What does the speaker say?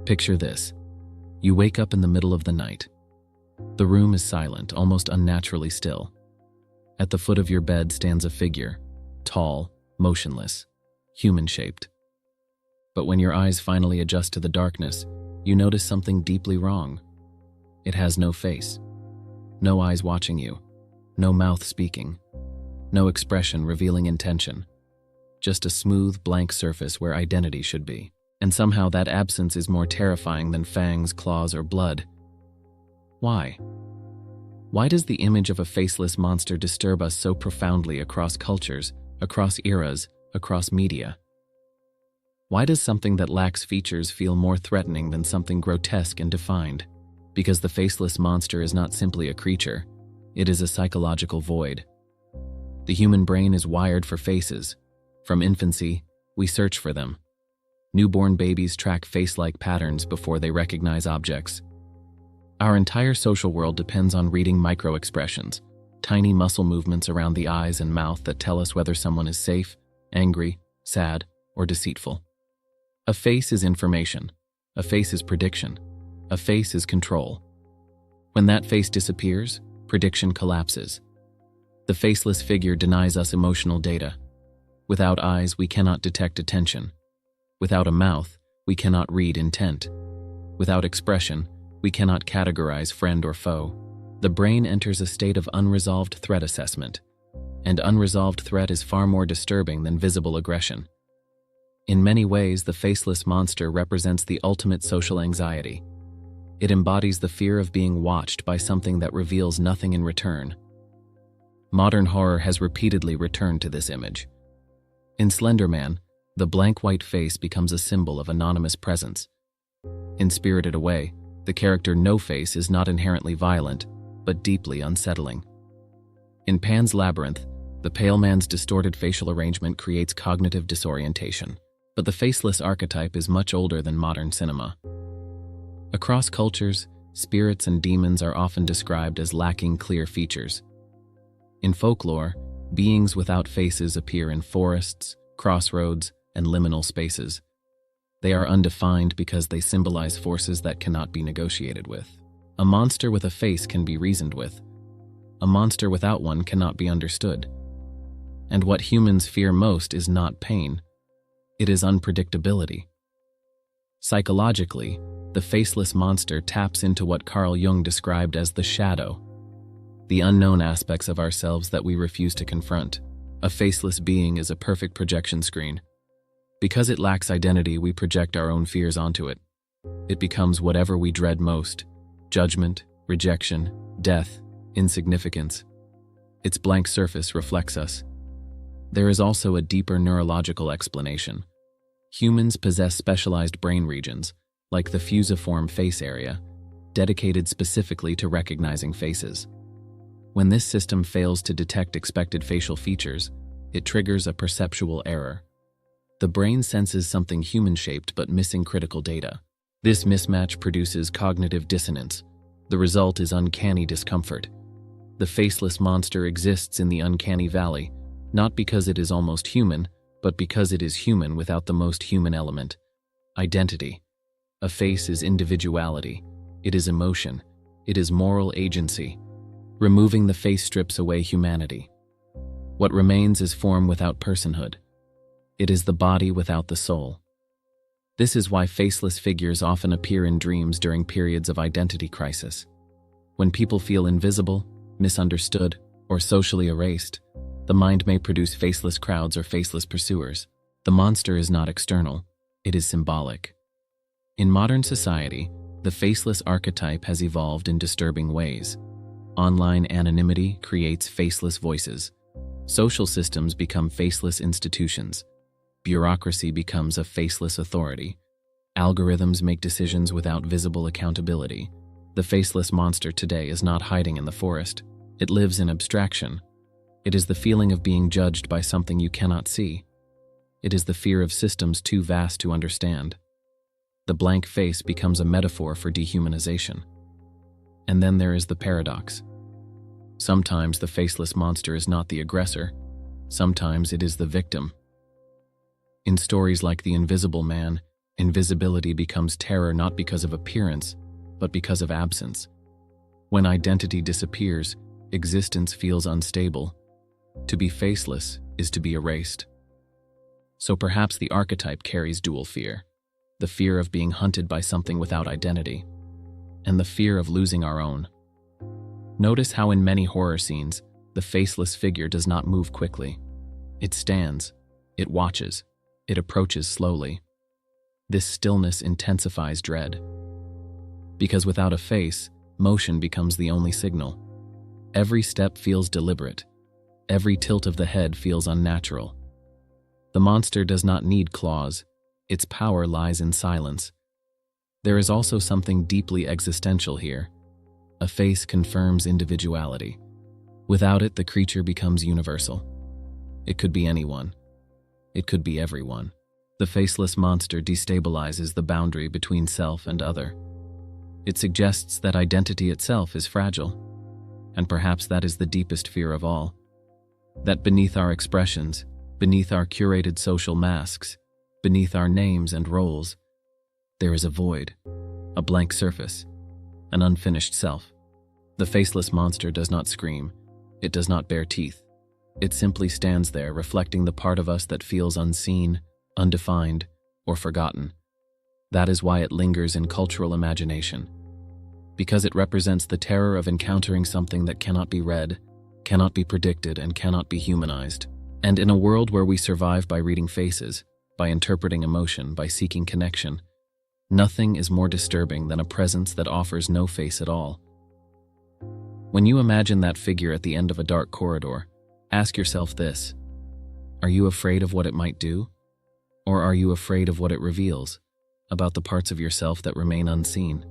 Picture this. You wake up in the middle of the night. The room is silent, almost unnaturally still. At the foot of your bed stands a figure, tall, motionless, human-shaped. But when your eyes finally adjust to the darkness, you notice something deeply wrong. It has no face, no eyes watching you, no mouth speaking, no expression revealing intention, just a smooth, blank surface where identity should be. And somehow that absence is more terrifying than fangs, claws, or blood. Why? Why does the image of a faceless monster disturb us so profoundly across cultures, across eras, across media? Why does something that lacks features feel more threatening than something grotesque and defined? Because the faceless monster is not simply a creature, it is a psychological void. The human brain is wired for faces. From infancy, we search for them. Newborn babies track face-like patterns before they recognize objects. Our entire social world depends on reading micro-expressions, tiny muscle movements around the eyes and mouth that tell us whether someone is safe, angry, sad, or deceitful. A face is information. A face is prediction. A face is control. When that face disappears, prediction collapses. The faceless figure denies us emotional data. Without eyes, we cannot detect attention. Without a mouth, we cannot read intent. Without expression, we cannot categorize friend or foe. The brain enters a state of unresolved threat assessment, and unresolved threat is far more disturbing than visible aggression. In many ways, the faceless monster represents the ultimate social anxiety. It embodies the fear of being watched by something that reveals nothing in return. Modern horror has repeatedly returned to this image. In Slender Man, the blank white face becomes a symbol of anonymous presence. In Spirited Away, the character No Face is not inherently violent, but deeply unsettling. In Pan's Labyrinth, the pale man's distorted facial arrangement creates cognitive disorientation. But the faceless archetype is much older than modern cinema. Across cultures, spirits and demons are often described as lacking clear features. In folklore, beings without faces appear in forests, crossroads, and liminal spaces. They are undefined because they symbolize forces that cannot be negotiated with. A monster with a face can be reasoned with. A monster without one cannot be understood. And what humans fear most is not pain. It is unpredictability. Psychologically, the faceless monster taps into what Carl Jung described as the shadow, the unknown aspects of ourselves that we refuse to confront. A faceless being is a perfect projection screen. Because it lacks identity, we project our own fears onto it. It becomes whatever we dread most: judgment, rejection, death, insignificance. Its blank surface reflects us. There is also a deeper neurological explanation. Humans possess specialized brain regions, like the fusiform face area, dedicated specifically to recognizing faces. When this system fails to detect expected facial features, it triggers a perceptual error. The brain senses something human-shaped but missing critical data. This mismatch produces cognitive dissonance. The result is uncanny discomfort. The faceless monster exists in the uncanny valley, not because it is almost human, but because it is human without the most human element: identity. A face is individuality. It is emotion. It is moral agency. Removing the face strips away humanity. What remains is form without personhood. It is the body without the soul. This is why faceless figures often appear in dreams during periods of identity crisis. When people feel invisible, misunderstood, or socially erased, the mind may produce faceless crowds or faceless pursuers. The monster is not external, it is symbolic. In modern society, the faceless archetype has evolved in disturbing ways. Online anonymity creates faceless voices. Social systems become faceless institutions. Bureaucracy becomes a faceless authority. Algorithms make decisions without visible accountability. The faceless monster today is not hiding in the forest. It lives in abstraction. It is the feeling of being judged by something you cannot see. It is the fear of systems too vast to understand. The blank face becomes a metaphor for dehumanization. And then there is the paradox. Sometimes the faceless monster is not the aggressor. Sometimes it is the victim. In stories like The Invisible Man, Invisibility becomes terror not because of appearance, but because of absence. When identity disappears, existence feels unstable. To be faceless is to be erased. So perhaps the archetype carries dual fear: the fear of being hunted by something without identity, and the fear of losing our own. Notice how in many horror scenes, the faceless figure does not move quickly. It stands, it watches, it approaches slowly. This stillness intensifies dread. Because without a face, motion becomes the only signal. Every step feels deliberate. Every tilt of the head feels unnatural. The monster does not need claws. Its power lies in silence. There is also something deeply existential here. A face confirms individuality. Without it, the creature becomes universal. It could be anyone. It could be everyone. The faceless monster destabilizes the boundary between self and other. It suggests that identity itself is fragile. And perhaps that is the deepest fear of all. That beneath our expressions, beneath our curated social masks, beneath our names and roles, there is a void, a blank surface, an unfinished self. The faceless monster does not scream. It does not bare teeth. It simply stands there, reflecting the part of us that feels unseen, undefined, or forgotten. That is why it lingers in cultural imagination. Because it represents the terror of encountering something that cannot be read, cannot be predicted, and cannot be humanized. And in a world where we survive by reading faces, by interpreting emotion, by seeking connection, nothing is more disturbing than a presence that offers no face at all. When you imagine that figure at the end of a dark corridor, ask yourself this: are you afraid of what it might do? Or are you afraid of what it reveals, about the parts of yourself that remain unseen?